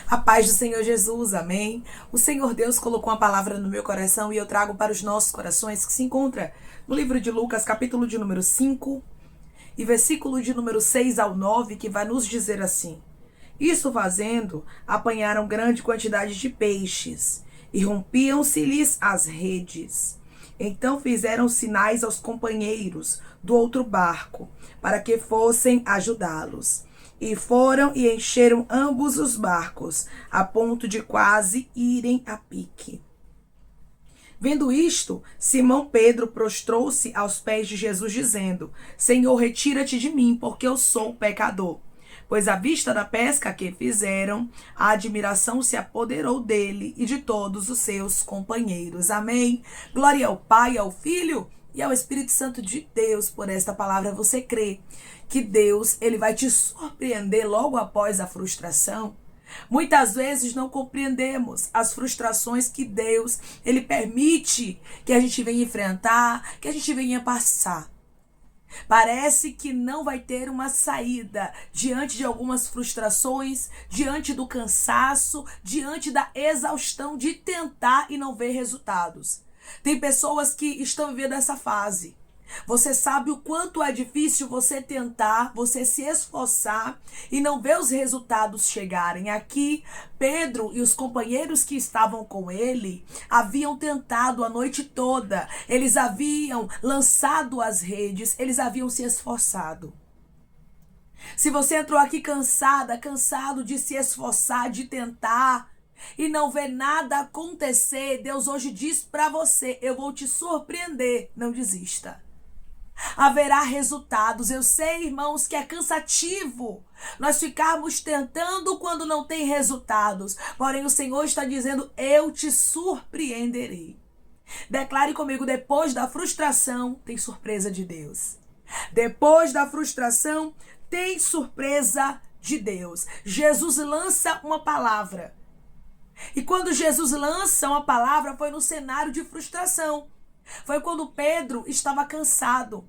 A paz do Senhor Jesus, amém? O Senhor Deus colocou uma palavra no meu coração e eu trago para os nossos corações, que se encontra no livro de Lucas, capítulo de número 5 e versículo de número 6 ao 9, que vai nos dizer assim: Isso fazendo, apanharam grande quantidade de peixes e rompiam-se-lhes as redes. Então fizeram sinais aos companheiros do outro barco, para que fossem ajudá-los. E foram e encheram ambos os barcos, a ponto de quase irem a pique. Vendo isto, Simão Pedro prostrou-se aos pés de Jesus, dizendo: Senhor, retira-te de mim, porque eu sou pecador. Pois à vista da pesca que fizeram, a admiração se apoderou dele e de todos os seus companheiros. Amém. Glória ao Pai, ao Filho e ao Espírito Santo de Deus. Por esta palavra você crê que Deus, ele vai te surpreender logo após a frustração? Muitas vezes não compreendemos as frustrações que Deus, ele permite que a gente venha enfrentar, que a gente venha passar. Parece que não vai ter uma saída diante de algumas frustrações, diante do cansaço, diante da exaustão de tentar e não ver resultados. Tem pessoas que estão vivendo essa fase. Você sabe o quanto é difícil você tentar, você se esforçar e não ver os resultados chegarem. Aqui, Pedro e os companheiros que estavam com ele haviam tentado a noite toda. Eles haviam lançado as redes, eles haviam se esforçado. Se você entrou aqui cansado de se esforçar, de tentar e não ver nada acontecer, Deus hoje diz para você: eu vou te surpreender, não desista. Haverá resultados. Eu sei, irmãos, que é cansativo nós ficarmos tentando quando não tem resultados. Porém, o Senhor está dizendo: eu te surpreenderei. Declare comigo: depois da frustração, tem surpresa de Deus. Depois da frustração, tem surpresa de Deus. Jesus lança uma palavra. E quando Jesus lança uma palavra, foi no cenário de frustração. Foi quando Pedro estava cansado.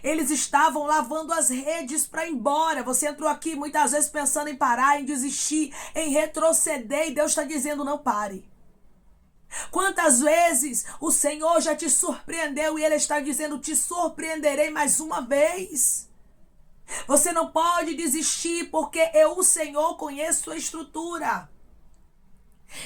Eles estavam lavando as redes para ir embora. Você entrou aqui muitas vezes pensando em parar, em desistir, em retroceder. E Deus está dizendo: não pare. Quantas vezes o Senhor já te surpreendeu e Ele está dizendo: te surpreenderei mais uma vez. Você não pode desistir, porque eu, o Senhor, conheço a estrutura.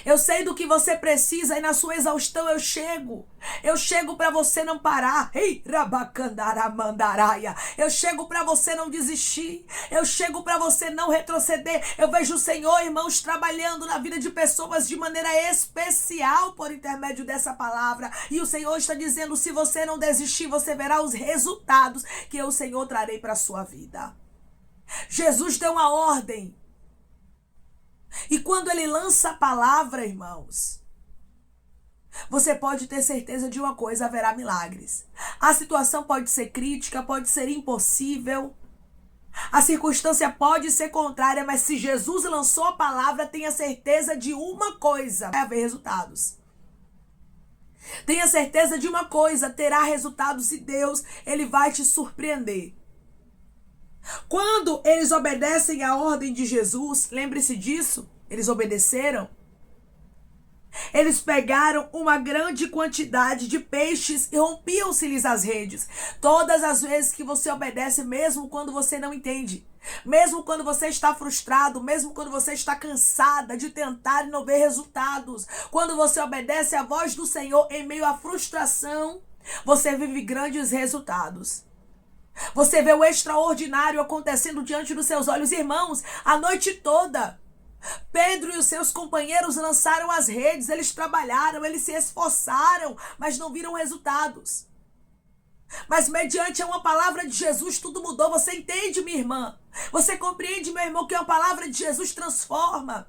Eu sei do que você precisa e na sua exaustão eu chego. Eu chego para você não parar. Ei, rabacandaramandaraya. Eu chego para você não desistir. Eu chego para você não retroceder. Eu vejo o Senhor, irmãos, trabalhando na vida de pessoas de maneira especial por intermédio dessa palavra. E o Senhor está dizendo: se você não desistir, você verá os resultados que eu, o Senhor, trarei para a sua vida. Jesus deu uma ordem. E quando ele lança a palavra, irmãos, você pode ter certeza de uma coisa: haverá milagres. A situação pode ser crítica, pode ser impossível. A circunstância pode ser contrária, mas se Jesus lançou a palavra, tenha certeza de uma coisa: vai haver resultados. Tenha certeza de uma coisa: terá resultados e Deus, ele vai te surpreender. Quando eles obedecem à ordem de Jesus, lembre-se disso, eles obedeceram. Eles pegaram uma grande quantidade de peixes e rompiam-se-lhes as redes. Todas as vezes que você obedece, mesmo quando você não entende, mesmo quando você está frustrado, mesmo quando você está cansada de tentar e não ver resultados, quando você obedece à voz do Senhor em meio à frustração, você vive grandes resultados. Você vê o extraordinário acontecendo diante dos seus olhos. Irmãos, a noite toda, Pedro e os seus companheiros lançaram as redes, eles trabalharam, eles se esforçaram, mas não viram resultados. Mas mediante uma palavra de Jesus, tudo mudou. Você entende, minha irmã? Você compreende, meu irmão, que uma palavra de Jesus transforma?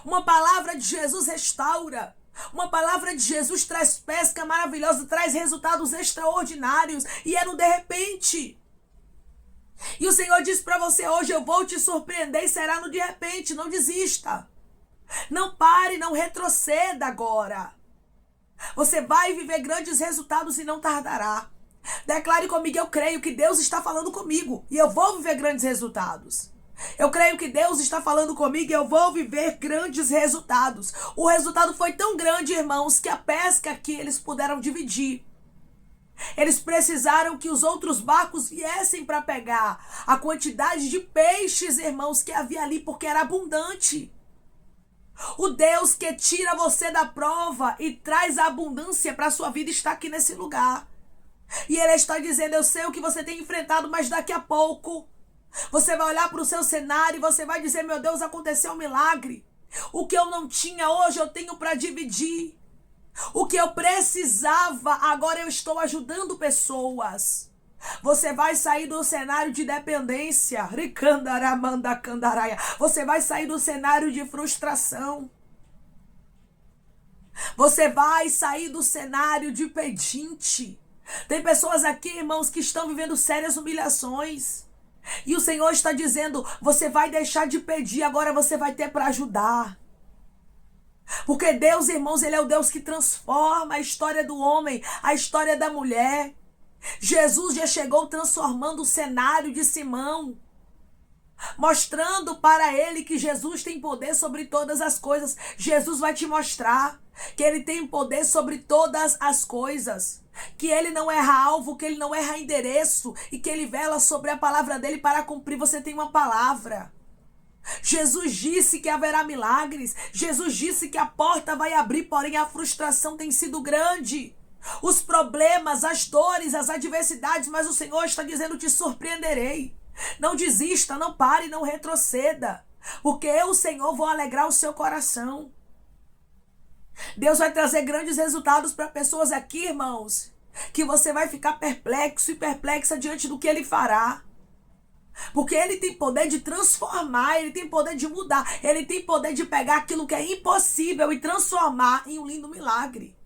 Uma palavra de Jesus restaura. Uma palavra de Jesus traz pesca maravilhosa, traz resultados extraordinários. E é no de repente. E o Senhor diz para você hoje: eu vou te surpreender, e será no de repente. Não desista. Não pare, não retroceda agora. Você vai viver grandes resultados e não tardará. Declare comigo: eu creio que Deus está falando comigo e eu vou viver grandes resultados. Eu creio que Deus está falando comigo e eu vou viver grandes resultados. O resultado foi tão grande, irmãos, que a pesca que eles puderam dividir. Eles precisaram que os outros barcos viessem para pegar a quantidade de peixes, irmãos, que havia ali, porque era abundante. O Deus que tira você da prova e traz a abundância para a sua vida está aqui nesse lugar. E Ele está dizendo, eu sei o que você tem enfrentado, mas daqui a pouco você vai olhar para o seu cenário e você vai dizer, meu Deus, aconteceu um milagre. O que eu não tinha hoje eu tenho para dividir. O que eu precisava, agora eu estou ajudando pessoas. Você vai sair do cenário de dependência. Você vai sair do cenário de frustração. Você vai sair do cenário de pedinte. Tem pessoas aqui, irmãos, que estão vivendo sérias humilhações. E o Senhor está dizendo, você vai deixar de pedir, agora você vai ter para ajudar. Porque Deus, irmãos, Ele é o Deus que transforma a história do homem, a história da mulher. Jesus já chegou transformando o cenário de Simão, mostrando para ele que Jesus tem poder sobre todas as coisas. Jesus vai te mostrar que Ele tem poder sobre todas as coisas, que Ele não erra alvo, que Ele não erra endereço e que Ele vela sobre a palavra dEle para cumprir. Você tem uma palavra. Jesus disse que haverá milagres. Jesus disse que a porta vai abrir, porém a frustração tem sido grande. Os problemas, as dores, as adversidades, mas o Senhor está dizendo, te surpreenderei. Não desista, não pare, não retroceda, porque eu, o Senhor, vou alegrar o seu coração. Deus vai trazer grandes resultados para pessoas aqui, irmãos, que você vai ficar perplexo e perplexa diante do que Ele fará. Porque Ele tem poder de transformar, Ele tem poder de mudar, Ele tem poder de pegar aquilo que é impossível e transformar em um lindo milagre.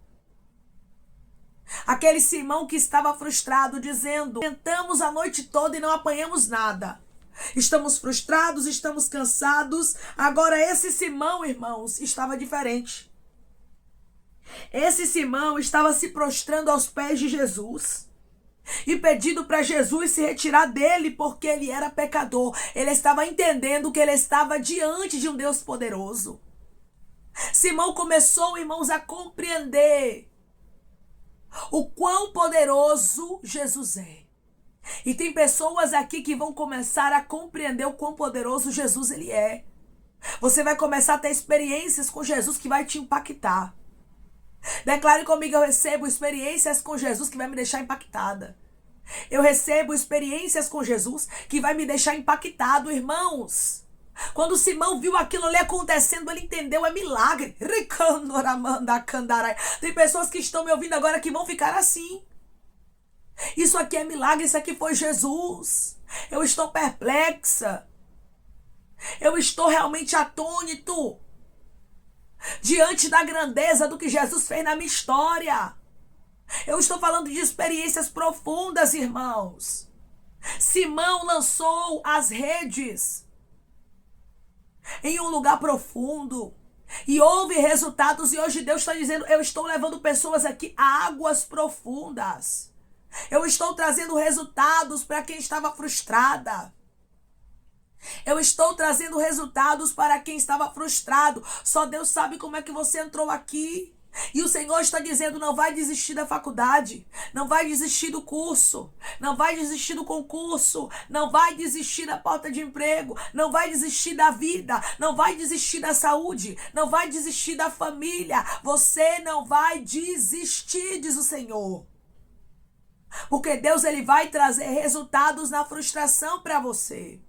Aquele Simão que estava frustrado, dizendo, tentamos a noite toda e não apanhamos nada. Estamos frustrados, estamos cansados. Agora esse Simão, irmãos, estava diferente. Esse Simão estava se prostrando aos pés de Jesus e pedindo para Jesus se retirar dele, porque ele era pecador. Ele estava entendendo que ele estava diante de um Deus poderoso. Simão começou, irmãos, a compreender o quão poderoso Jesus é. E tem pessoas aqui que vão começar a compreender o quão poderoso Jesus ele é. Você vai começar a ter experiências com Jesus que vai te impactar. Declare comigo, eu recebo experiências com Jesus que vai me deixar impactada. Eu recebo experiências com Jesus que vai me deixar impactado, irmãos. Quando Simão viu aquilo ali acontecendo, ele entendeu, é milagre. Tem pessoas que estão me ouvindo agora que vão ficar assim. Isso aqui é milagre, isso aqui foi Jesus. Eu estou perplexa. Eu estou realmente atônito diante da grandeza do que Jesus fez na minha história. Eu estou falando de experiências profundas, irmãos. Simão lançou as redes em um lugar profundo e houve resultados, e hoje Deus está dizendo, eu estou levando pessoas aqui a águas profundas. Eu estou trazendo resultados para quem estava frustrada. Eu estou trazendo resultados para quem estava frustrado. Só Deus sabe como é que você entrou aqui. E o Senhor está dizendo, não vai desistir da faculdade, não vai desistir do curso, não vai desistir do concurso, não vai desistir da porta de emprego, não vai desistir da vida, não vai desistir da saúde, não vai desistir da família. Você não vai desistir, diz o Senhor. Porque Deus, Ele vai trazer resultados na frustração para você.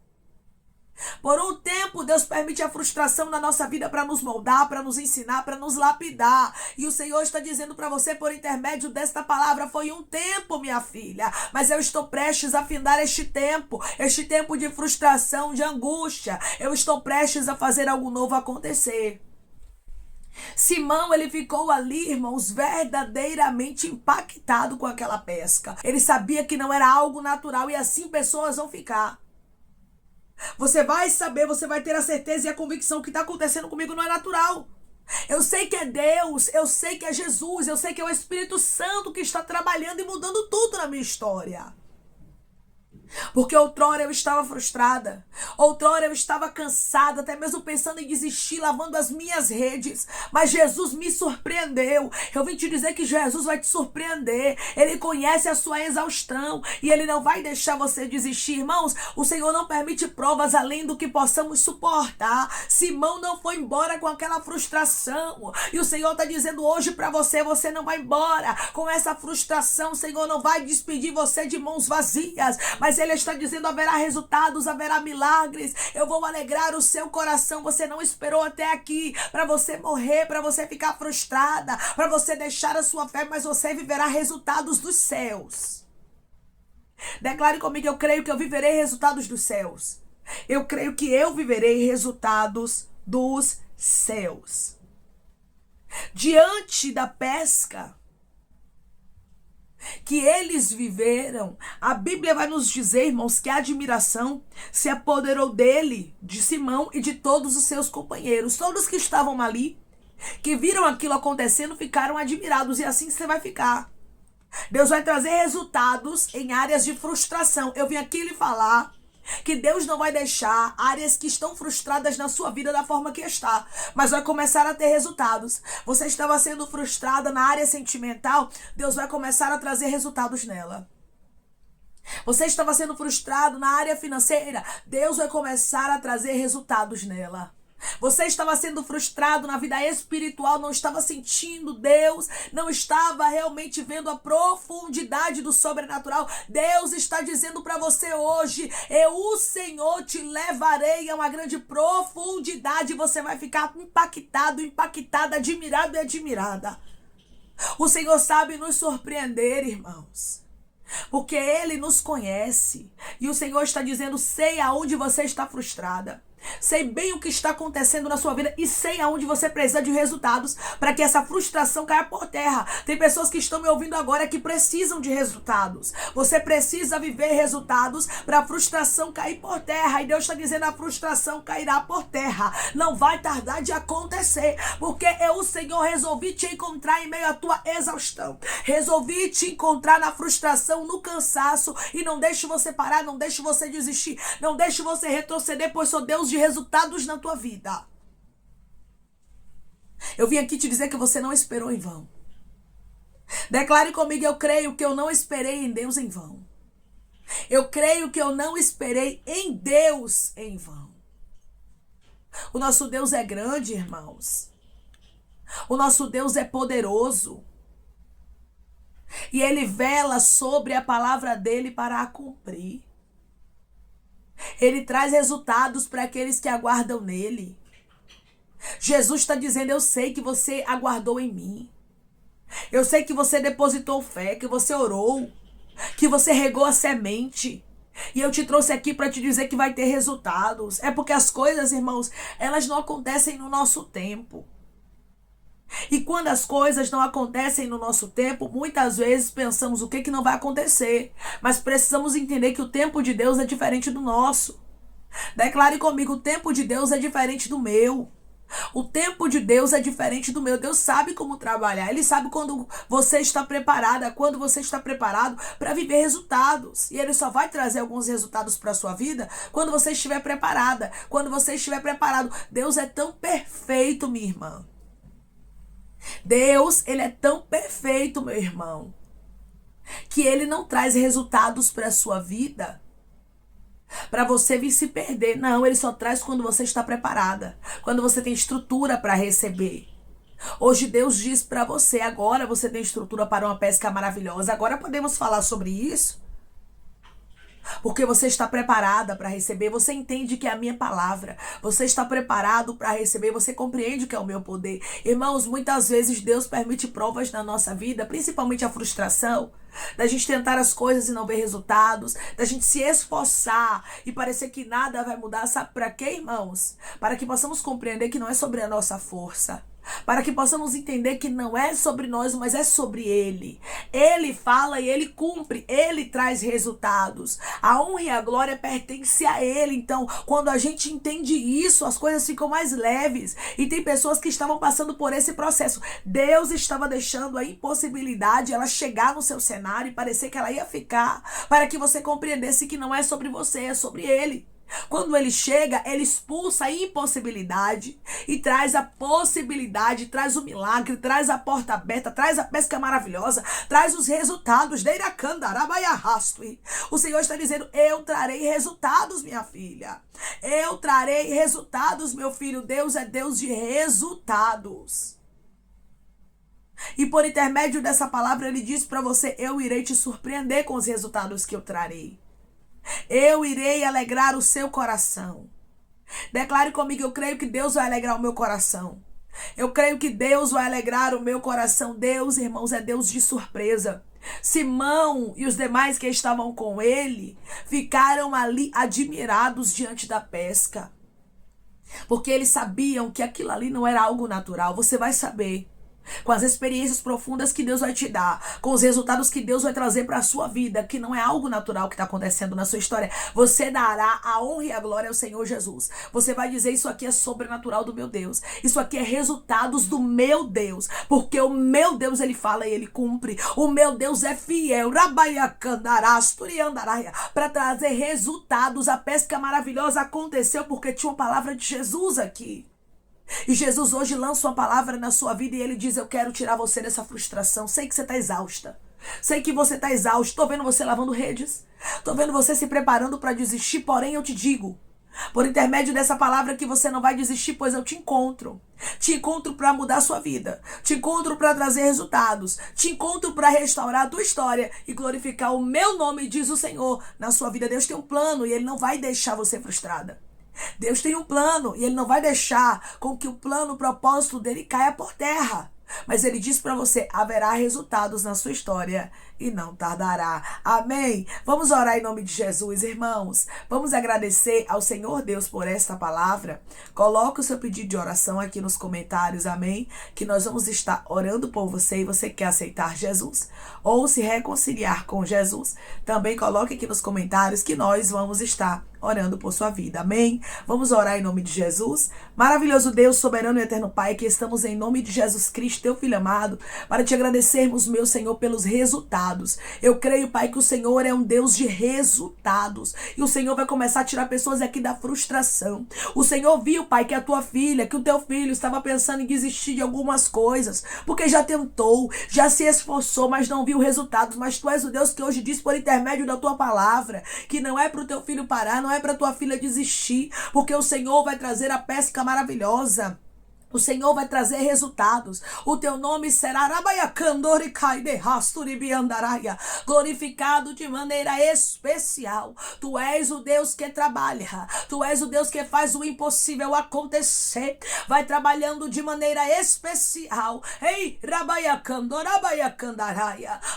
Por um tempo, Deus permite a frustração na nossa vida para nos moldar, para nos ensinar, para nos lapidar. E o Senhor está dizendo para você, por intermédio desta palavra, foi um tempo, minha filha, mas eu estou prestes a findar este tempo de frustração, de angústia. Eu estou prestes a fazer algo novo acontecer. Simão, ele ficou ali, irmãos, verdadeiramente impactado com aquela pesca. Ele sabia que não era algo natural e assim pessoas vão ficar. Você vai saber, você vai ter a certeza e a convicção que está acontecendo comigo não é natural. Eu sei que é Deus, eu sei que é Jesus, eu sei que é o Espírito Santo que está trabalhando e mudando tudo na minha história. Porque outrora eu estava frustrada, outrora eu estava cansada, até mesmo pensando em desistir, lavando as minhas redes. Mas Jesus me surpreendeu. Eu vim te dizer que Jesus vai te surpreender. Ele conhece a sua exaustão e Ele não vai deixar você desistir. Irmãos, o Senhor não permite provas além do que possamos suportar. Simão não foi embora com aquela frustração. E o Senhor está dizendo hoje para você, você não vai embora com essa frustração. O Senhor não vai despedir você de mãos vazias. Mas Ele está dizendo, haverá resultados, haverá milagres. Eu vou alegrar o seu coração. Você não esperou até aqui para você morrer, para você ficar frustrada, para você deixar a sua fé, mas você viverá resultados dos céus. Declare comigo, eu creio que eu viverei resultados dos céus. Eu creio que eu viverei resultados dos céus. Diante da pesca que eles viveram, a Bíblia vai nos dizer, irmãos, que a admiração se apoderou dele, de Simão e de todos os seus companheiros. Todos que estavam ali, que viram aquilo acontecendo, ficaram admirados, e assim você vai ficar. Deus vai trazer resultados em áreas de frustração. Eu vim aqui lhe falar que Deus não vai deixar áreas que estão frustradas na sua vida da forma que está, mas vai começar a ter resultados. Você estava sendo frustrada na área sentimental, Deus vai começar a trazer resultados nela. Você estava sendo frustrado na área financeira, Deus vai começar a trazer resultados nela. Você estava sendo frustrado na vida espiritual, não estava sentindo Deus, não estava realmente vendo a profundidade do sobrenatural. Deus está dizendo para você hoje, o Senhor, te levarei a uma grande profundidade. Você vai ficar impactado, impactada, admirado e admirada. O Senhor sabe nos surpreender, irmãos, porque Ele nos conhece. E o Senhor está dizendo, sei aonde você está frustrada. Sei bem o que está acontecendo na sua vida e sei aonde você precisa de resultados para que essa frustração caia por terra. Tem pessoas que estão me ouvindo agora que precisam de resultados. Você precisa viver resultados para a frustração cair por terra. E Deus está dizendo, a frustração cairá por terra. Não vai tardar de acontecer, porque eu, o Senhor, resolvi te encontrar em meio à tua exaustão. Resolvi te encontrar na frustração, no cansaço, e não deixe você parar, não deixe você desistir, não deixe você retroceder, pois sou Deus de resultados na tua vida. Eu vim aqui te dizer que você não esperou em vão. Declare comigo, eu creio que eu não esperei em Deus em vão. Eu creio que eu não esperei em Deus em vão. O nosso Deus é grande, irmãos. O nosso Deus é poderoso. E Ele vela sobre a palavra dele para a cumprir. Ele traz resultados para aqueles que aguardam nele. Jesus está dizendo, eu sei que você aguardou em mim. Eu sei que você depositou fé, que você orou, que você regou a semente. E eu te trouxe aqui para te dizer que vai ter resultados. É porque as coisas, irmãos, elas não acontecem no nosso tempo. E quando as coisas não acontecem no nosso tempo, muitas vezes pensamos o que não vai acontecer. Mas precisamos entender que o tempo de Deus é diferente do nosso. Declare comigo, o tempo de Deus é diferente do meu. O tempo de Deus é diferente do meu. Deus sabe como trabalhar. Ele sabe quando você está preparada, quando você está preparado para viver resultados. E Ele só vai trazer alguns resultados para a sua vida quando você estiver preparada. Quando você estiver preparado. Deus é tão perfeito, minha irmã. Deus, Ele é tão perfeito, meu irmão, que Ele não traz resultados para a sua vida para você vir se perder. Não, Ele só traz quando você está preparada, quando você tem estrutura para receber. Hoje Deus diz para você, agora você tem estrutura para uma pesca maravilhosa. Agora podemos falar sobre isso? Porque você está preparada para receber, você entende que é a minha palavra, você está preparado para receber, você compreende que é o meu poder. Irmãos, muitas vezes Deus permite provas na nossa vida, principalmente a frustração, da gente tentar as coisas e não ver resultados, da gente se esforçar e parecer que nada vai mudar. Sabe para quê, irmãos? Para que possamos compreender que não é sobre a nossa força, para que possamos entender que não é sobre nós, mas é sobre Ele. Ele fala e Ele cumpre, Ele traz resultados. A honra e a glória pertence a Ele. Então, quando a gente entende isso, as coisas ficam mais leves. E tem pessoas que estavam passando por esse processo. Deus estava deixando a impossibilidade ela chegar no seu cenário e parecer que ela ia ficar, para que você compreendesse que não é sobre você, é sobre Ele. Quando ele chega, ele expulsa a impossibilidade e traz a possibilidade, traz o milagre, traz a porta aberta, traz a pesca maravilhosa, traz os resultados. O Senhor está dizendo: eu trarei resultados, minha filha. Eu trarei resultados, meu filho. Deus é Deus de resultados. E por intermédio dessa palavra, ele diz para você: eu irei te surpreender com os resultados que eu trarei. Eu irei alegrar o seu coração. Declare comigo: eu creio que Deus vai alegrar o meu coração. Eu creio que Deus vai alegrar o meu coração. Deus, irmãos, é Deus de surpresa. Simão e os demais que estavam com ele ficaram ali admirados diante da pesca, porque eles sabiam que aquilo ali não era algo natural. Você vai saber com as experiências profundas que Deus vai te dar, com os resultados que Deus vai trazer para a sua vida, que não é algo natural que está acontecendo na sua história. Você dará a honra e a glória ao Senhor Jesus. Você vai dizer: isso aqui é sobrenatural do meu Deus. Isso aqui é resultados do meu Deus. Porque o meu Deus, ele fala e ele cumpre. O meu Deus é fiel para trazer resultados. A pesca maravilhosa aconteceu porque tinha uma palavra de Jesus aqui. E Jesus hoje lança uma palavra na sua vida e ele diz: eu quero tirar você dessa frustração. Sei que você está exausta. Sei que você está exausto. Estou vendo você lavando redes. Estou vendo você se preparando para desistir. Porém, eu te digo, por intermédio dessa palavra, que você não vai desistir, pois eu te encontro. Te encontro para mudar a sua vida. Te encontro para trazer resultados. Te encontro para restaurar a tua história e glorificar o meu nome, diz o Senhor, na sua vida. Deus tem um plano e ele não vai deixar você frustrada. Deus tem um plano e ele não vai deixar com que o plano, o propósito dele caia por terra. Mas ele diz para você: haverá resultados na sua história e não tardará. Amém? Vamos orar em nome de Jesus, irmãos. Vamos agradecer ao Senhor Deus por esta palavra. Coloque o seu pedido de oração aqui nos comentários, amém? Que nós vamos estar orando por você e você quer aceitar Jesus ou se reconciliar com Jesus. Também coloque aqui nos comentários que nós vamos estar orando por sua vida, amém? Vamos orar em nome de Jesus. Maravilhoso Deus, soberano e eterno Pai, que estamos em nome de Jesus Cristo, teu Filho amado, para te agradecermos, meu Senhor, pelos resultados. Eu creio, Pai, que o Senhor é um Deus de resultados e o Senhor vai começar a tirar pessoas aqui da frustração. O Senhor viu, Pai, que a tua filha, que o teu filho estava pensando em desistir de algumas coisas, porque já tentou, já se esforçou, mas não viu resultados. Mas tu és o Deus que hoje diz por intermédio da tua palavra que não é para o teu filho parar, não é para tua filha desistir, porque o Senhor vai trazer a pesca maravilhosa. O Senhor vai trazer resultados. O teu nome será glorificado de maneira especial. Tu és o Deus que trabalha. Tu és o Deus que faz o impossível acontecer. Vai trabalhando de maneira especial. Ei,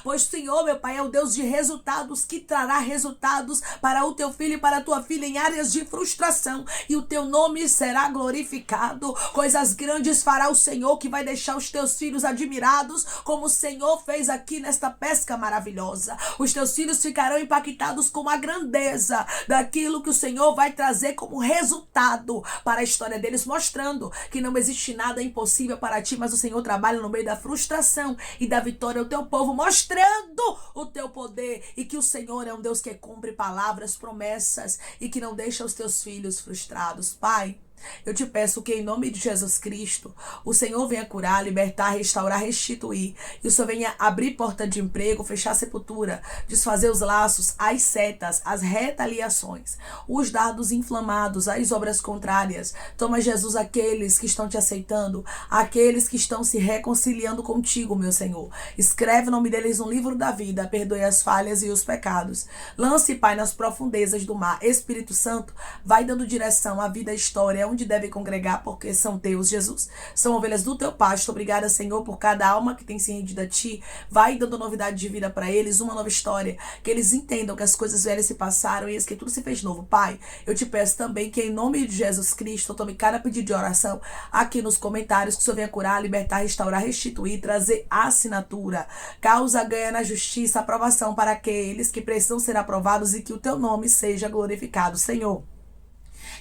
pois o Senhor, meu Pai, é o Deus de resultados, que trará resultados para o teu filho e para a tua filha em áreas de frustração. E o teu nome será glorificado. Coisas grandes fará o Senhor, que vai deixar os teus filhos admirados, como o Senhor fez aqui nesta pesca maravilhosa. Os teus filhos ficarão impactados com a grandeza daquilo que o Senhor vai trazer como resultado para a história deles, mostrando que não existe nada impossível para ti, mas o Senhor trabalha no meio da frustração e da vitória ao teu povo, mostrando o teu poder, e que o Senhor é um Deus que cumpre palavras, promessas e que não deixa os teus filhos frustrados. Pai, eu te peço que em nome de Jesus Cristo, o Senhor venha curar, libertar, restaurar, restituir. E o Senhor venha abrir porta de emprego, fechar a sepultura, desfazer os laços, as setas, as retaliações, os dardos inflamados, as obras contrárias. Toma, Jesus, aqueles que estão te aceitando, aqueles que estão se reconciliando contigo, meu Senhor. Escreve o nome deles no livro da vida, perdoe as falhas e os pecados. Lance, Pai, nas profundezas do mar. Espírito Santo, vai dando direção à vida, à história, onde devem congregar, porque são teus, Jesus. São ovelhas do teu pasto. Obrigada, Senhor, por cada alma que tem se rendido a ti. Vai dando novidade de vida para eles, uma nova história. Que eles entendam que as coisas velhas se passaram e que tudo se fez novo. Pai, eu te peço também que em nome de Jesus Cristo, tome cada pedido de oração aqui nos comentários, que o Senhor venha curar, libertar, restaurar, restituir, trazer assinatura, causa ganha na justiça, aprovação para aqueles que precisam ser aprovados e que o teu nome seja glorificado, Senhor.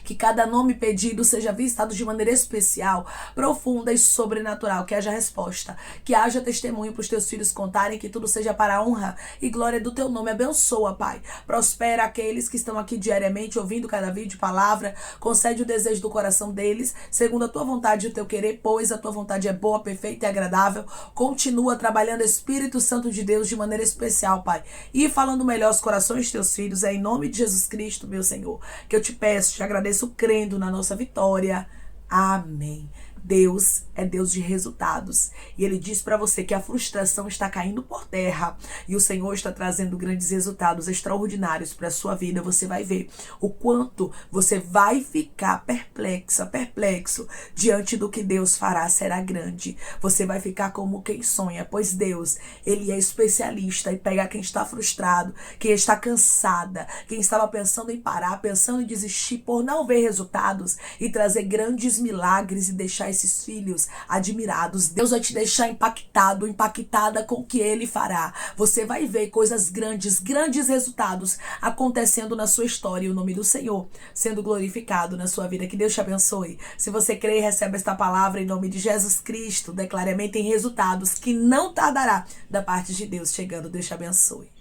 Que cada nome pedido seja visitado de maneira especial, profunda e sobrenatural. Que haja resposta, que haja testemunho para os teus filhos contarem, que tudo seja para a honra e glória do teu nome. Abençoa, Pai. Prospera aqueles que estão aqui diariamente ouvindo cada vídeo, palavra. Concede o desejo do coração deles, segundo a tua vontade e o teu querer, pois a tua vontade é boa, perfeita e agradável. Continua trabalhando, Espírito Santo de Deus, de maneira especial, Pai. E falando melhor os corações de teus filhos. É em nome de Jesus Cristo, meu Senhor, que eu te peço, te agradeço, crendo na nossa vitória. Amém. Deus é Deus de resultados. E Ele diz para você que a frustração está caindo por terra. E o Senhor está trazendo grandes resultados extraordinários para a sua vida. Você vai ver o quanto você vai ficar perplexo diante do que Deus fará. Será grande. Você vai ficar como quem sonha. Pois Deus, Ele é especialista em pegar quem está frustrado, quem está cansada, quem estava pensando em parar, pensando em desistir por não ver resultados, e trazer grandes milagres e deixar esses filhos admirados. Deus vai te deixar impactada com o que Ele fará. Você vai ver coisas grandes resultados acontecendo na sua história e o nome do Senhor sendo glorificado na sua vida. Que Deus te abençoe. Se você crê e recebe esta palavra em nome de Jesus Cristo, declare amém. Tem resultados que não tardará da parte de Deus chegando. Deus te abençoe.